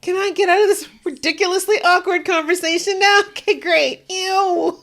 Can I get out of this ridiculously awkward conversation now? Okay, great. Ew.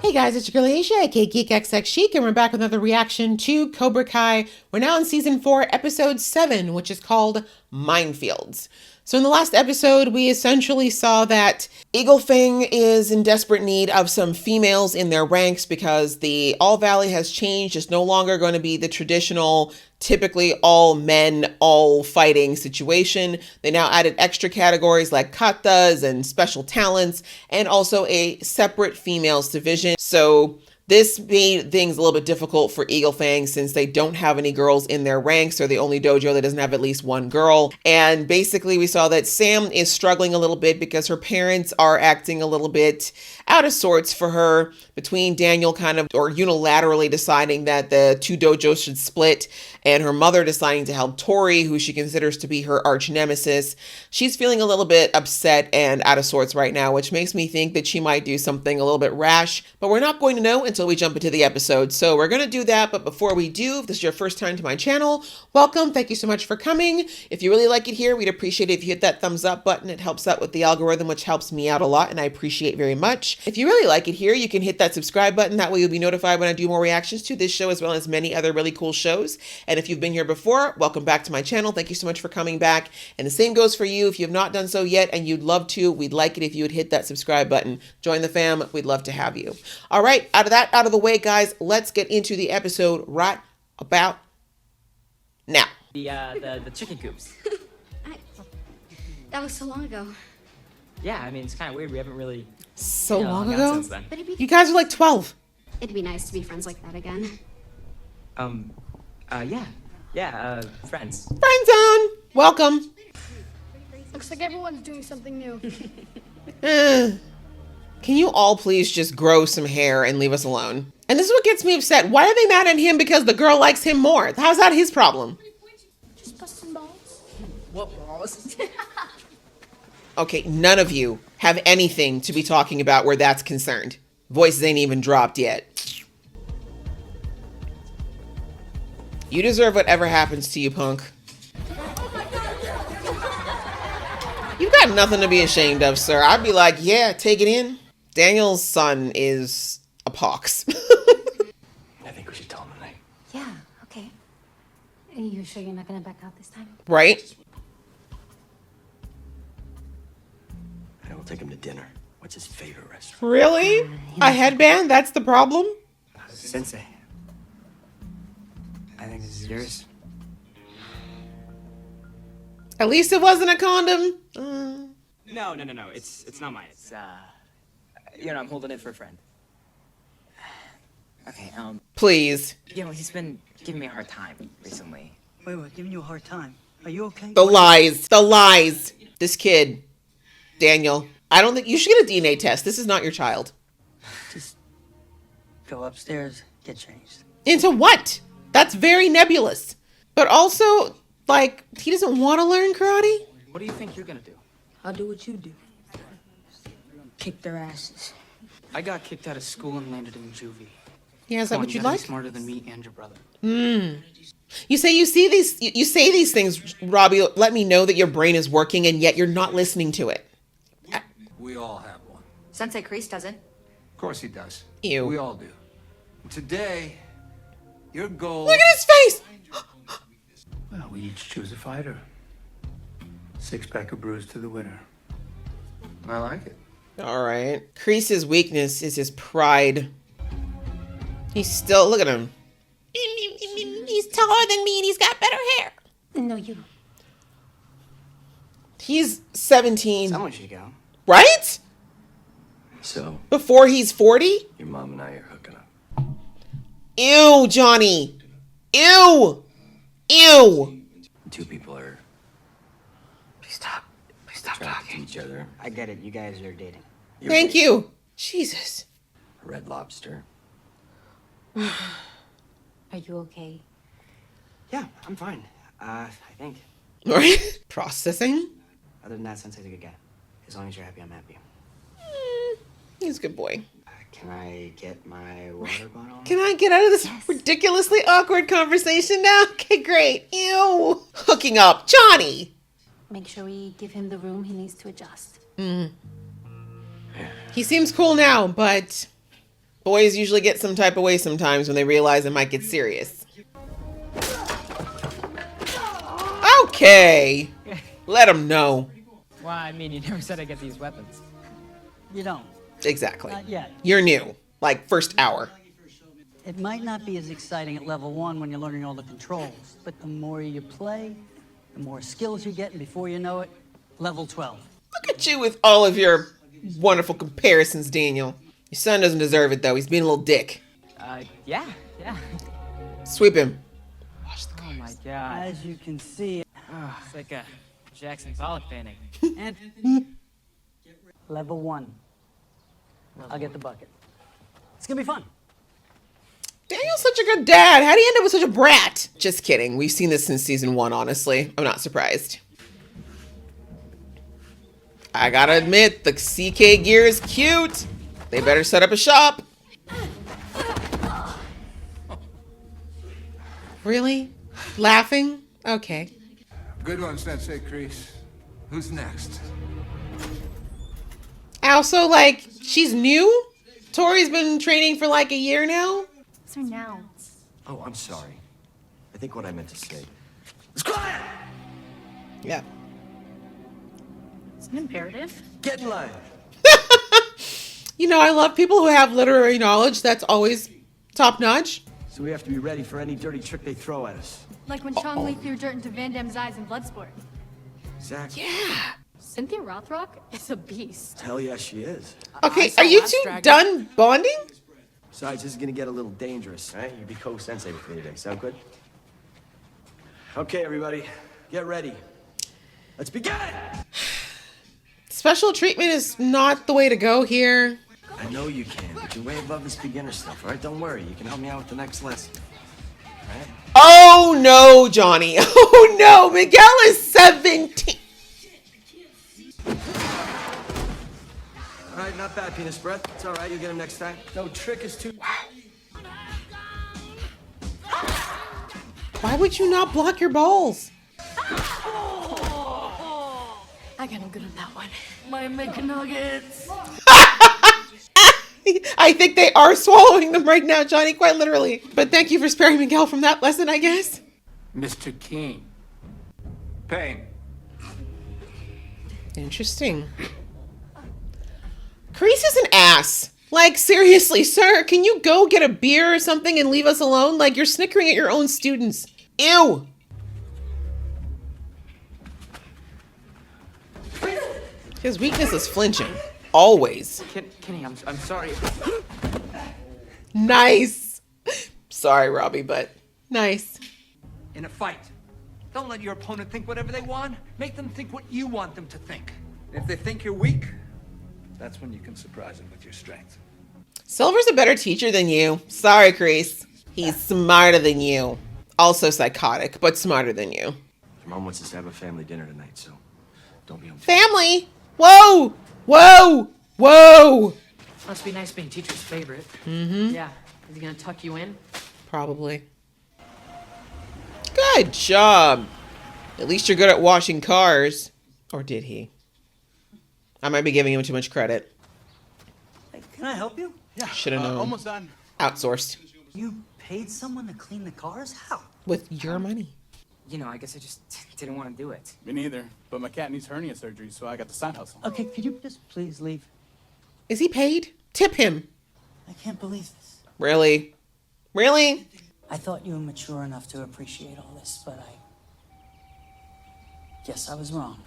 Hey guys, it's your girl Aisha, aka GeekXX Chic, and we're back with another reaction to Cobra Kai. We're now in season 4, episode 7, which is called Minefields. So in the last episode, we essentially saw that Eagle Fang is in desperate need of some females in their ranks because the All Valley has changed. It's no longer going to be the traditional, typically all men, all fighting situation. They now added extra categories like katas and special talents, and also a separate females division. So this made things a little bit difficult for Eagle Fang since they don't have any girls in their ranks. They're the only dojo that doesn't have at least one girl. And basically we saw that Sam is struggling a little bit because her parents are acting a little bit out of sorts for her, between Daniel kind of or unilaterally deciding that the two dojos should split and her mother deciding to help Tori, who she considers to be her arch nemesis. She's feeling a little bit upset and out of sorts right now, which makes me think that she might do something a little bit rash, but we're not going to know until we jump into the episode. So we're going to do that. But before we do, if this is your first time to my channel, welcome. Thank you so much for coming. If you really like it here, we'd appreciate it if you hit that thumbs up button. It helps out with the algorithm, which helps me out a lot, and I appreciate very much. If you really like it here, you can hit that subscribe button. That way you'll be notified when I do more reactions to this show, as well as many other really cool shows. And if you've been here before, welcome back to my channel. Thank you so much for coming back. And the same goes for you. If you have not done so yet and you'd love to, we'd like it if you would hit that subscribe button. Join the fam. We'd love to have you. All right, out of the way, guys, let's get into the episode right about now. The chicken coops. That was so long ago. Yeah, I mean, it's kind of weird. We haven't really long hung out ago. since then. But You guys are like 12. it'd be nice to be friends like that again. Friends. Friend zone. Welcome. Looks like everyone's doing something new. Can you all please just grow some hair and leave us alone? And this is what gets me upset. Why are they mad at him because the girl likes him more? How's that his problem? Just busting balls. What balls? Okay, none of you have anything to be talking about where that's concerned. Voices ain't even dropped yet. You deserve whatever happens to you, punk. You've got nothing to be ashamed of, sir. I'd be like, yeah, take it in. Daniel's son is a pox. I think we should tell him tonight. Yeah, okay. Are you sure you're not gonna back out this time? Right? And we'll take him to dinner. What's his favorite restaurant? Really? A headband? That's the problem? Sensei. I think this is yours. At least it wasn't a condom. No. It's not mine. It's I'm holding it for a friend. Okay. Please. He's been giving me a hard time recently. Wait, giving you a hard time. Are you okay? The lies. The lies. This kid, Daniel, I don't think you should get a DNA test. This is not your child. Just go upstairs, get changed. Into what? That's very nebulous. But also, like, he doesn't want to learn karate? What do you think you're gonna do? I'll do what you do. Kick their asses. I got kicked out of school and landed in juvie. Yeah, is that what You you'd gotta like? be smarter than me and your brother. You say these things, Robbie, let me know that your brain is working and yet you're not listening to it. We all have one. Sensei Kreese doesn't. Of course he does. Ew. We all do. Today, your goal... Look at his face! Well, we each choose a fighter. 6-pack of brews to the winner. I like it. All right. Kreese's weakness is his pride. He's still, look at him. He's taller than me and he's got better hair. No, you. He's 17. Someone should go. Right? So, Before he's 40? your mom and I are hooking up. Ew, Johnny. Ew. Ew. Two people are Please stop attracted talking. to each other. I get it. You guys are dating. Thank you. Jesus. Red Lobster. Are you okay? Yeah, I'm fine. I think. All right. Processing. Other than that, Sensei's a good guy. As long as you're happy, I'm happy. He's a good boy. Can I get my water bottle? Can I get out of this ridiculously awkward conversation now? Okay, great. Ew. Hooking up. Johnny. Make sure we give him the room he needs to adjust. He seems cool now, but boys usually get some type of way sometimes when they realize it might get serious. Okay. Let him know. Well, I mean, you never said I get these weapons. You don't. Exactly. Not yet. You're new. Like, first hour. It might not be as exciting at level 1 when you're learning all the controls, but the more you play, the more skills you get, and before you know it, level 12. Look at you with all of your wonderful comparisons, Daniel. Your son doesn't deserve it, though. He's being a little dick. Yeah. Sweep him. Oh my god. As you can see, It's like a Jackson Pollock painting. and level 1. I'll get the bucket. It's gonna be fun. Daniel's such a good dad. How do you end up with such a brat? Just kidding. We've seen this since season 1, honestly. I'm not surprised. I gotta admit, the CK gear is cute. They better set up a shop. Really? Laughing? Okay. Good one, Sensei Kreese. Who's next? Also, like, she's new? Tori's been training for like a year now? Those are nouns. Oh, I'm sorry. I think what I meant to say. Yeah. It's an imperative. Get in line. You know, I love people who have literary knowledge. That's always top notch. So we have to be ready for any dirty trick they throw at us. Like when Chong Li threw dirt into Van Damme's eyes in Bloodsport. Exactly. Yeah. Cynthia Rothrock is a beast. Hell yeah, she is. Okay, are you two done bonding? Besides, this is gonna get a little dangerous, right? You be co-sensei with me today. Sound good? Okay, everybody, get ready. Let's begin! Special treatment is not the way to go here. I know you can, but you're way above this beginner stuff, all right? Don't worry, you can help me out with the next lesson. All right? Oh no, Johnny. Oh no, Miguel is 17. All right, not bad, penis breath. It's all right, you'll get him next time. No trick is too... Why would you not block your balls? I got him good on that one. My McNuggets. I think they are swallowing them right now, Johnny, quite literally. But thank you for sparing Miguel from that lesson, I guess. Mr. King. Pain. Interesting. Kreese is an ass. Like, seriously, sir, can you go get a beer or something and leave us alone? Like, you're snickering at your own students. Ew. His weakness is flinching. Always. Kenny, I'm sorry. Nice. Sorry, Robbie, but nice. In a fight, don't let your opponent think whatever they want. Make them think what you want them to think. And if they think you're weak, that's when you can surprise them with your strength. Silver's a better teacher than you. Sorry, Kreese. He's smarter than you. Also psychotic, but smarter than you. Your mom wants us to have a family dinner tonight, so don't be... Family? Whoa! Whoa! Whoa! Must be nice being teacher's favorite. Mm-hmm. Yeah. Is he gonna tuck you in? Probably. Good job. At least you're good at washing cars. Or did he? I might be giving him too much credit. Hey, can I help you? Yeah. Should have known. Almost done. Outsourced. You paid someone to clean the cars? How? With your money. You know, I guess I just didn't want to do it. Me neither. But my cat needs hernia surgery, so I got the side hustle. Okay, could you just please leave? Is he paid? Tip him. I can't believe this. Really? Really? I thought you were mature enough to appreciate all this, but I guess I was wrong.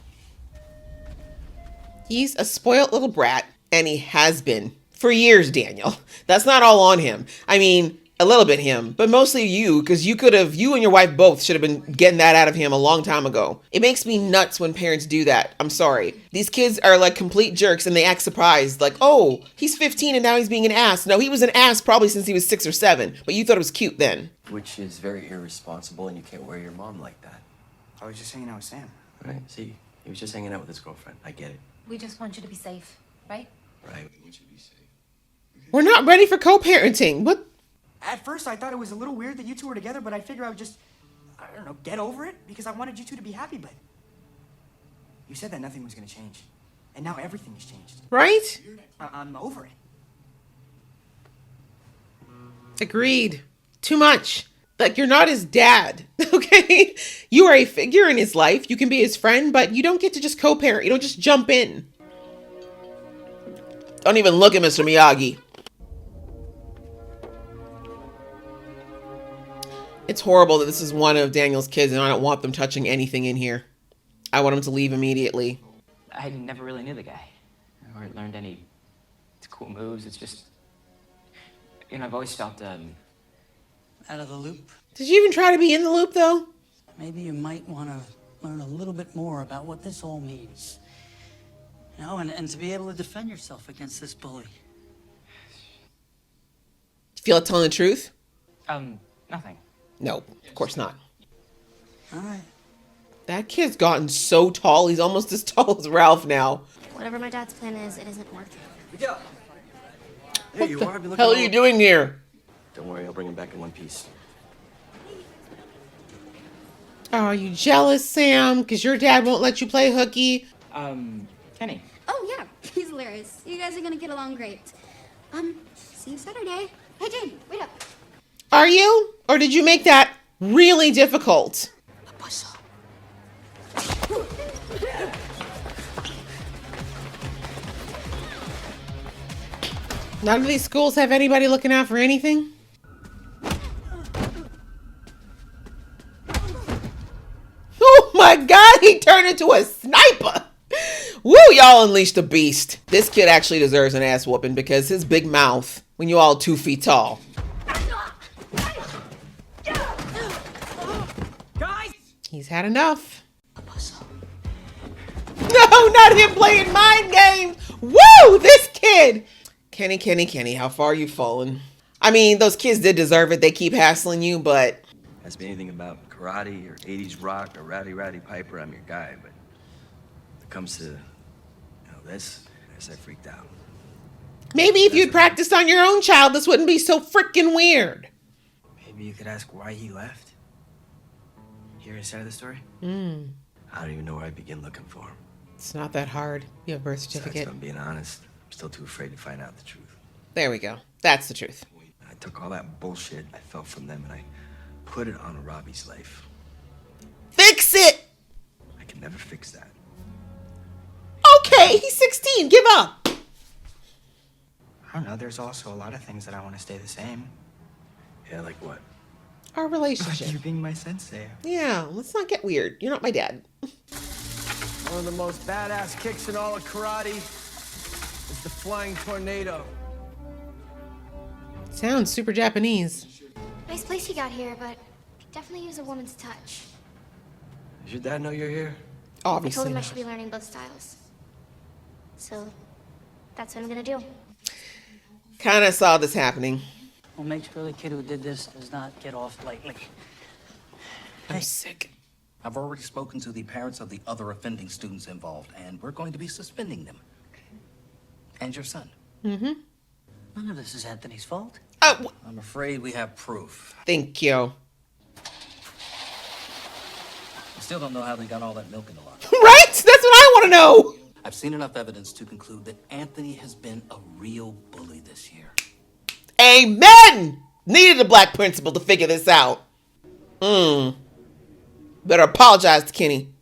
He's a spoiled little brat, and he has been for years, Daniel. That's not all on him. I mean, a little bit him, but mostly you, because you and your wife both should have been getting that out of him a long time ago. It makes me nuts when parents do that. I'm sorry. These kids are like complete jerks and they act surprised. Like, oh, he's 15 and now he's being an ass. No, he was an ass probably since he was 6 or 7, but you thought it was cute then. Which is very irresponsible, and you can't wear your mom like that. I was just hanging out with Sam. Right? See, he was just hanging out with his girlfriend. I get it. We just want you to be safe, right? Right? We want you to be safe. We're not ready for co-parenting. What? At first, I thought it was a little weird that you two were together, but I figured I would just, I don't know, get over it because I wanted you two to be happy, but you said that nothing was going to change. And now everything has changed. Right? I'm over it. Agreed. Too much. Like, you're not his dad, okay? You are a figure in his life. You can be his friend, but you don't get to just co-parent. You don't just jump in. Don't even look at Mr. Miyagi. It's horrible that this is one of Daniel's kids, and I don't want them touching anything in here. I want him to leave immediately. I never really knew the guy, or learned any cool moves. It's just, you know, I've always felt Out of the loop. Did you even try to be in the loop, though? Maybe you might want to learn a little bit more about what this all means. You know, and to be able to defend yourself against this bully. Feel like telling the truth? Nothing. No, of course not. All right. That kid's gotten so tall. He's almost as tall as Ralph now. Whatever my dad's plan is, it isn't working. Miguel! There What you the are. I've been looking hell are all- you doing here? Don't worry, I'll bring him back in one piece. Are you jealous, Sam? Because your dad won't let you play hooky? Kenny. Oh, yeah. He's hilarious. You guys are gonna get along great. See you Saturday. Hey, Jane, wait up. Are you? Or did you make that really difficult? None of these schools have anybody looking out for anything? Oh my god, he turned into a sniper! Woo, y'all unleashed a beast. This kid actually deserves an ass whooping because his big mouth, when you all 2 feet tall. Guys! He's had enough. No, not him playing mind games! Woo, this kid! Kenny, how far you fallen? I mean, those kids did deserve it. They keep hassling you, but... Ask me anything about karate or 80s rock or Rowdy Piper, I'm your guy, but when it comes to this, I guess I freaked out. Maybe if you'd practiced on your own child, this wouldn't be so freaking weird. Maybe you could ask why he left. Hear his side of the story? Mm, I don't even know where I begin looking for him. it's not that hard. You have a birth Besides, certificate. if I'm being honest, I'm still too afraid to find out the truth. There we go. That's the truth. I took all that bullshit I felt from them and I put it on Robbie's life. Fix it! I can never fix that. Okay, he's 16. Give up. I don't know, there's also a lot of things that I want to stay the same. Yeah, like what? Our Like relationship. you being my sensei. Yeah, let's not get weird. You're not my dad. One of the most badass kicks in all of karate is the flying tornado. Sounds super Japanese. Nice place you got here, but could definitely use a woman's touch. Does your dad know you're here? I Obviously told him I not. should be learning both styles. So, that's what I'm gonna do. Kind of saw this happening. Well, make sure the kid who did this does not get off lightly. I'm sick. I've already spoken to the parents of the other offending students involved, and we're going to be suspending them. And your son. Mm-hmm. None of this is Anthony's fault. Oh, I'm afraid we have proof. thank you. I still don't know how they got all that milk in the lot. Right? That's what I want to know. I've seen enough evidence to conclude that Anthony has been a real bully this year. Amen. Needed a black principal to figure this out. Better apologize to Kenny.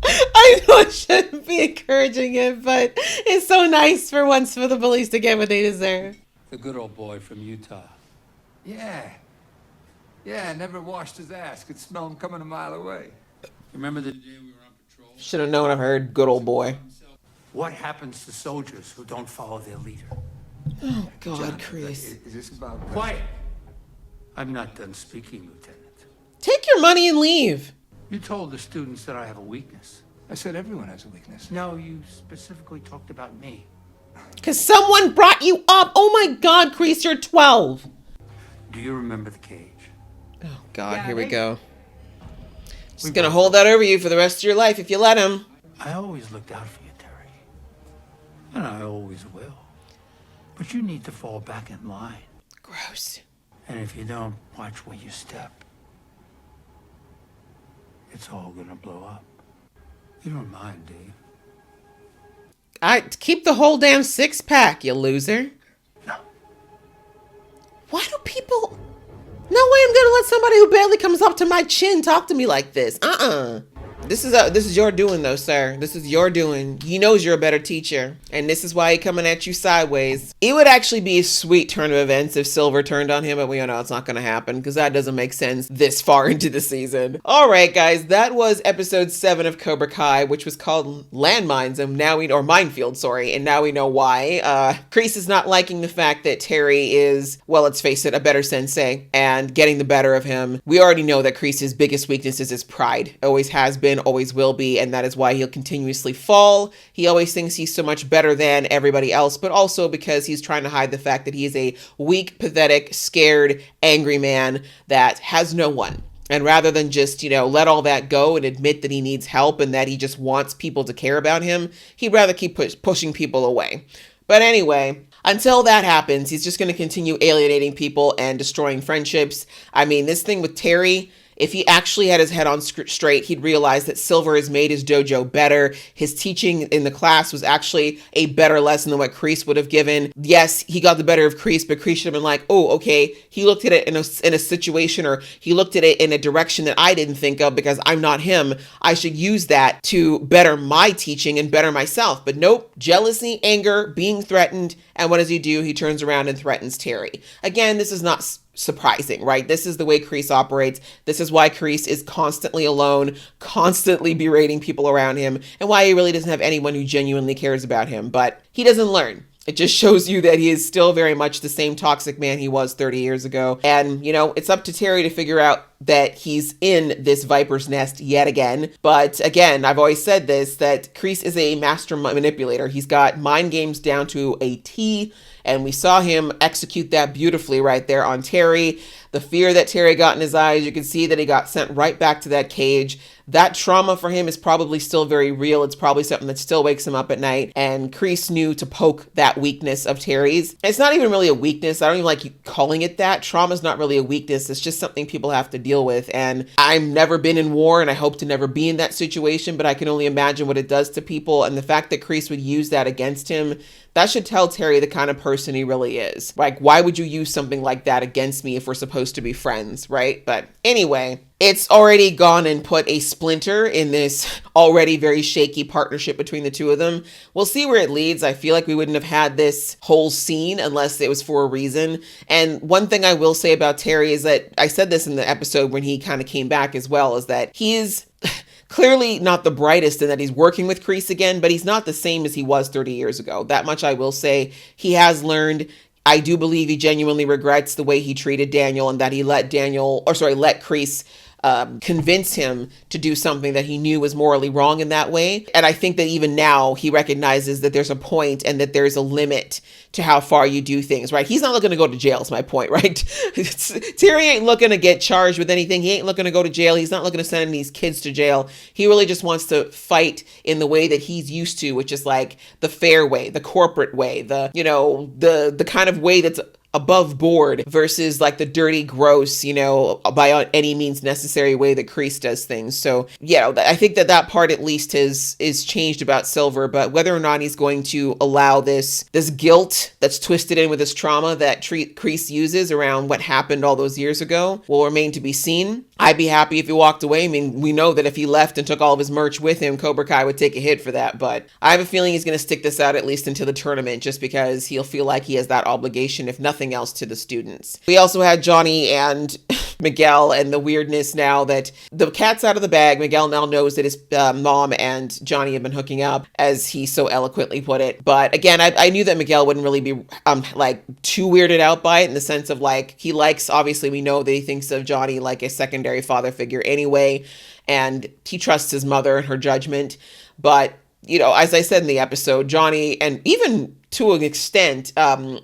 I know I shouldn't be encouraging it, but it's so nice for once for the bullies to get what they deserve. The good old boy from Utah. Yeah. Yeah, never washed his ass. Could smell him coming a mile away. Remember the day we were on patrol? Should have known. I've heard good old boy. What happens to soldiers who don't follow their leader? Oh God, Chris. Is this about... Quiet! I'm not done speaking, Lieutenant. Take your money and leave. You told the students that I have a weakness. I said everyone has a weakness. No, you specifically talked about me. Because someone brought you up. Oh my God, Chris, you're 12. Do you remember the cage? Oh God, here we go. He's gonna hold that over you for the rest of your life if you let him. I always looked out for you, Terry. And I always will. But you need to fall back in line. Gross. And if you don't watch where you step, it's all gonna blow up. You don't mind, do you? I keep the whole damn 6-pack, you loser. No. Why do people... No way I'm gonna let somebody who barely comes up to my chin talk to me like this. This is your doing, though, sir. This is your doing. He knows you're a better teacher, and this is why he's coming at you sideways. It would actually be a sweet turn of events if Silver turned on him, but we all know it's not going to happen because that doesn't make sense this far into the season. All right, guys, that was episode 7 of Cobra Kai, which was called Landmines, and now or Minefields, sorry, and now we know why. Kreese is not liking the fact that Terry is, well, let's face it, a better sensei, and getting the better of him. We already know that Kreese's biggest weakness is his pride. Always has been, always will be, and that is why he'll continuously fall. He always thinks he's so much better than everybody else, but also because he's trying to hide the fact that he is a weak, pathetic, scared, angry man that has no one. And rather than just, let all that go and admit that he needs help and that he just wants people to care about him, he'd rather keep pushing people away. But anyway, until that happens, he's just going to continue alienating people and destroying friendships. I mean, this thing with Terry, if he actually had his head on straight, he'd realize that Silver has made his dojo better. His teaching in the class was actually a better lesson than what Kreese would have given. Yes, he got the better of Kreese, but Kreese should have been like, oh, okay, he looked at it in a situation, or he looked at it in a direction that I didn't think of because I'm not him. I should use that to better my teaching and better myself. But nope, jealousy, anger, being threatened. And what does he do? He turns around and threatens Terry. Again, this is not surprising, right? This is the way Kreese operates. This is why Kreese is constantly alone, constantly berating people around him, and why he really doesn't have anyone who genuinely cares about him. But he doesn't learn. It just shows you that he is still very much the same toxic man he was 30 years ago. And, it's up to Terry to figure out that he's in this viper's nest yet again. But again, I've always said this, that Kreese is a master manipulator. He's got mind games down to a T, and we saw him execute that beautifully right there on Terry. The fear that Terry got in his eyes, you can see that he got sent right back to that cage. That trauma for him is probably still very real. It's probably something that still wakes him up at night. And Kreese knew to poke that weakness of Terry's. It's not even really a weakness. I don't even like calling it that. Trauma's not really a weakness. It's just something people have to deal with. And I've never been in war, and I hope to never be in that situation, but I can only imagine what it does to people. And the fact that Kreese would use that against him, that should tell Terry the kind of person he really is. Like, why would you use something like that against me if we're supposed to be friends, right? But anyway, it's already gone and put a splinter in this already very shaky partnership between the two of them. We'll see where it leads. I feel like we wouldn't have had this whole scene unless it was for a reason. And one thing I will say about Terry is that, I said this in the episode when he kind of came back as well, is that he is clearly not the brightest in that he's working with Kreese again, but he's not the same as he was 30 years ago. That much I will say. He has learned. I do believe he genuinely regrets the way he treated Daniel, and that he let Kreese convince him to do something that he knew was morally wrong in that way. And I think that even now he recognizes that there's a point and that there's a limit to how far you do things, right? He's not looking to go to jail is my point, right? Terry ain't looking to get charged with anything. He ain't looking to go to jail. He's not looking to send these kids to jail. He really just wants to fight in the way that he's used to, which is like the fair way, the corporate way, the kind of way that's above board versus like the dirty, gross, by any means necessary way that Kreese does things. So yeah, I think that part at least is changed about Silver, but whether or not he's going to allow this guilt that's twisted in with his trauma that Kreese uses around what happened all those years ago will remain to be seen. I'd be happy if he walked away. I mean, we know that if he left and took all of his merch with him, Cobra Kai would take a hit for that, but I have a feeling he's going to stick this out at least into the tournament just because he'll feel like he has that obligation, if nothing else, to the students. We also had Johnny and Miguel and the weirdness now that the cat's out of the bag. Miguel now knows that his mom and Johnny have been hooking up, as he so eloquently put it. But again, I knew that Miguel wouldn't really be like too weirded out by it, in the sense of like, he likes, obviously we know that he thinks of Johnny like a secondary father figure anyway, and he trusts his mother and her judgment. But as I said in the episode, Johnny and even to an extent,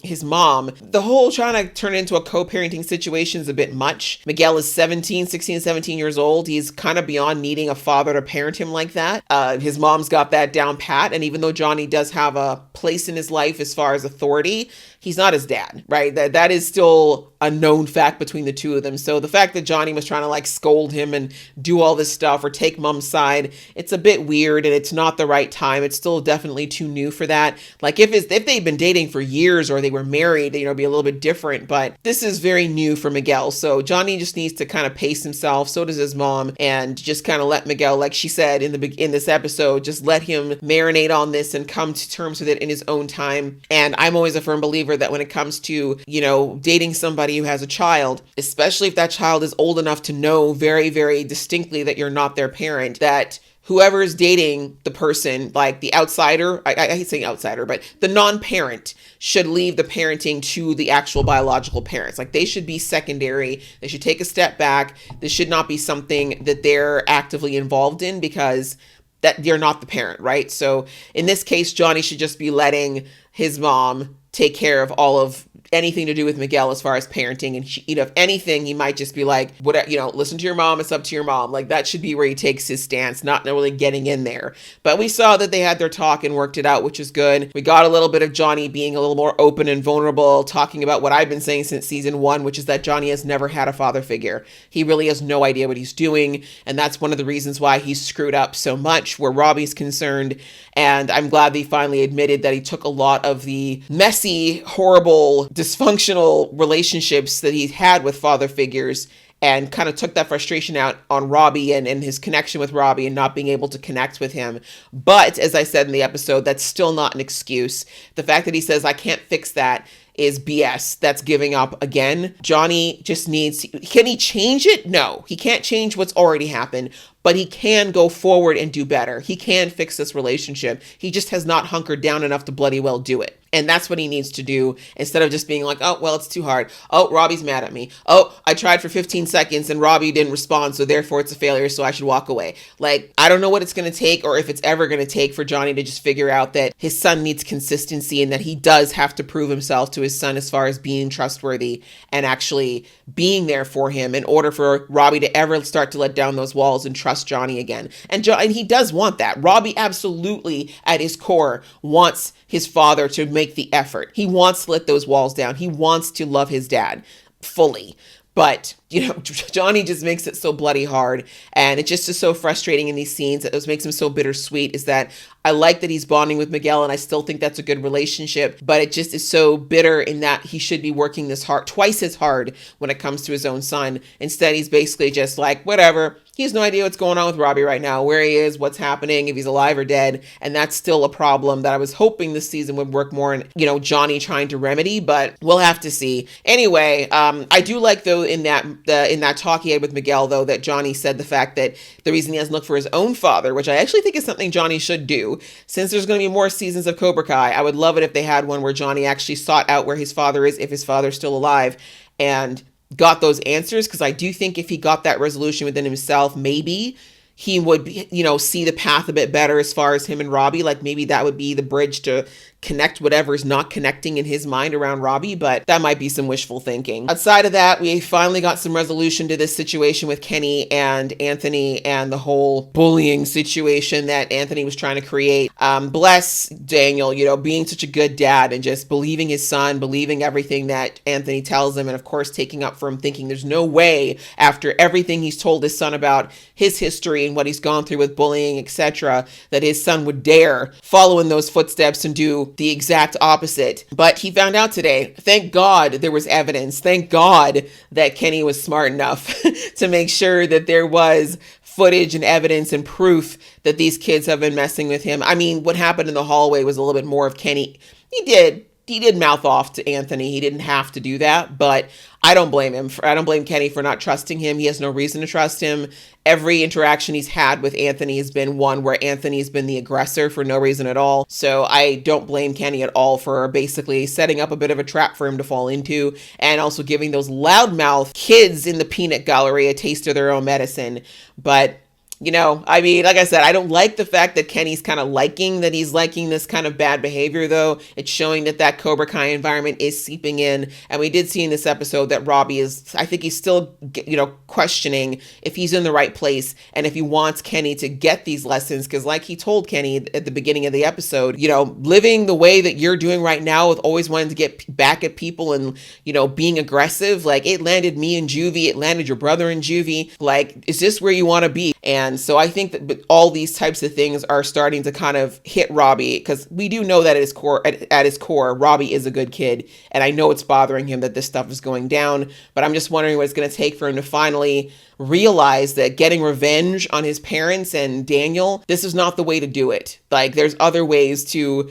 his mom. The whole trying to turn it into a co-parenting situation is a bit much. Miguel is 16, 17 years old. He's kind of beyond needing a father to parent him like that. His mom's got that down pat. And even though Johnny does have a place in his life as far as authority, he's not his dad, right? That is still a known fact between the two of them. So the fact that Johnny was trying to like scold him and do all this stuff or take mom's side, it's a bit weird and it's not the right time. It's still definitely too new for that. Like if they've been dating for years or they were married, you know, it'd be a little bit different, but this is very new for Miguel. So Johnny just needs to kind of pace himself. So does his mom, and just kind of let Miguel, like she said in this episode, just let him marinate on this and come to terms with it in his own time. And I'm always a firm believer that when it comes to, you know, dating somebody who has a child, especially if that child is old enough to know very, very distinctly that you're not their parent, that whoever is dating the person, like the outsider, I hate saying outsider, but the non-parent should leave the parenting to the actual biological parents. Like they should be secondary. They should take a step back. This should not be something that they're actively involved in because that you're not the parent, right? So in this case, Johnny should just be letting his mom take care of all of anything to do with Miguel as far as parenting. And you know, if anything, he might just be like, what, you know, listen to your mom. It's up to your mom. Like that should be where he takes his stance, not really getting in there. But we saw that they had their talk and worked it out, which is good. We got a little bit of Johnny being a little more open and vulnerable, talking about what I've been saying since season 1, which is that Johnny has never had a father figure. He really has no idea what he's doing. And that's one of the reasons why he's screwed up so much where Robbie's concerned. And I'm glad they finally admitted that he took a lot of the messy, horrible, dysfunctional relationships that he's had with father figures and kind of took that frustration out on Robbie and his connection with Robbie and not being able to connect with him. But as I said in the episode, that's still not an excuse. The fact that he says, I can't fix that, is BS. That's giving up again. Johnny just needs to, can he change it? No, he can't change what's already happened, but he can go forward and do better. He can fix this relationship. He just has not hunkered down enough to bloody well do it. And that's what he needs to do instead of just being like, oh, well, it's too hard. Oh, Robbie's mad at me. Oh, I tried for 15 seconds and Robbie didn't respond, so therefore it's a failure, so I should walk away. Like, I don't know what it's going to take or if it's ever going to take for Johnny to just figure out that his son needs consistency and that he does have to prove himself to his son as far as being trustworthy and actually being there for him in order for Robbie to ever start to let down those walls and trust Johnny again. And he does want that. Robbie absolutely at his core wants his father to make the effort. He wants to let those walls down. He wants to love his dad fully. But, you know, Johnny just makes it so bloody hard. And it just is so frustrating in these scenes. It makes him so bittersweet is that I like that he's bonding with Miguel and I still think that's a good relationship. But it just is so bitter in that he should be working this hard, twice as hard when it comes to his own son. Instead, he's basically just like, whatever. He has no idea what's going on with Robbie right now, where he is, what's happening, if he's alive or dead. And that's still a problem that I was hoping this season would work more in, you know, Johnny trying to remedy, but we'll have to see. Anyway, I do like though in that talk he had with Miguel though, that Johnny said the fact that the reason he hasn't looked for his own father, which I actually think is something Johnny should do. Since there's going to be more seasons of Cobra Kai, I would love it if they had one where Johnny actually sought out where his father is, if his father's still alive, and got those answers, because I do think if he got that resolution within himself, maybe he would, you know, see the path a bit better as far as him and Robbie. Like maybe that would be the bridge to connect whatever is not connecting in his mind around Robbie, but that might be some wishful thinking. Outside of that, we finally got some resolution to this situation with Kenny and Anthony and the whole bullying situation that Anthony was trying to create. Bless Daniel, you know, being such a good dad and just believing his son, believing everything that Anthony tells him, and of course taking up for him, thinking there's no way after everything he's told his son about his history and what he's gone through with bullying, etc., that his son would dare follow in those footsteps and do the exact opposite. But he found out today, thank God there was evidence. Thank God that Kenny was smart enough to make sure that there was footage and evidence and proof that these kids have been messing with him. I mean, what happened in the hallway was a little bit more of Kenny. He did mouth off to Anthony. He didn't have to do that, but I don't blame him. I don't blame Kenny for not trusting him. He has no reason to trust him. Every interaction he's had with Anthony has been one where Anthony's been the aggressor for no reason at all. So I don't blame Kenny at all for basically setting up a bit of a trap for him to fall into, and also giving those loudmouth kids in the peanut gallery a taste of their own medicine. But You know, I mean, like I said, I don't like the fact that Kenny's kind of liking that he's liking this kind of bad behavior, though. It's showing that that Cobra Kai environment is seeping in. And we did see in this episode that Robbie is, I think he's still, you know, questioning if he's in the right place and if he wants Kenny to get these lessons. Because like he told Kenny at the beginning of the episode, you know, living the way that you're doing right now with always wanting to get back at people and, you know, being aggressive, like it landed me in juvie, it landed your brother in juvie. Like, is this where you want to be? And so I think that all these types of things are starting to kind of hit Robbie, because we do know that at his core, Robbie is a good kid. And I know it's bothering him that this stuff is going down, but I'm just wondering what it's going to take for him to finally realize that getting revenge on his parents and Daniel, this is not the way to do it. Like, there's other ways to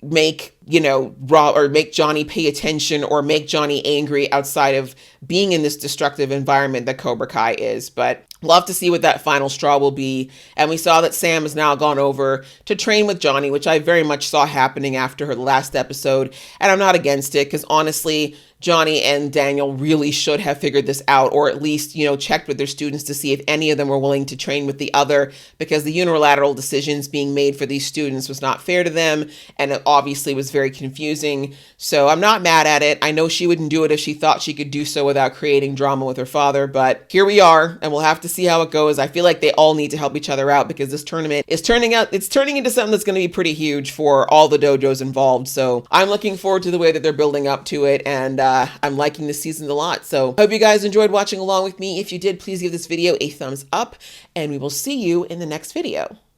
make, you know, or make Johnny pay attention or make Johnny angry outside of being in this destructive environment that Cobra Kai is. But we'll have to see what that final straw will be. And we saw that Sam has now gone over to train with Johnny, which I very much saw happening after her last episode. And I'm not against it, because honestly, Johnny and Daniel really should have figured this out, or at least, you know, checked with their students to see if any of them were willing to train with the other, because the unilateral decisions being made for these students was not fair to them. And it obviously was very confusing. So I'm not mad at it. I know she wouldn't do it if she thought she could do so without creating drama with her father, but here we are, and we'll have to see how it goes. I feel like they all need to help each other out, because this tournament is turning into something that's going to be pretty huge for all the dojos involved. So I'm looking forward to the way that they're building up to it, and I'm liking this season a lot. So hope you guys enjoyed watching along with me. If you did, please give this video a thumbs up, and we will see you in the next video.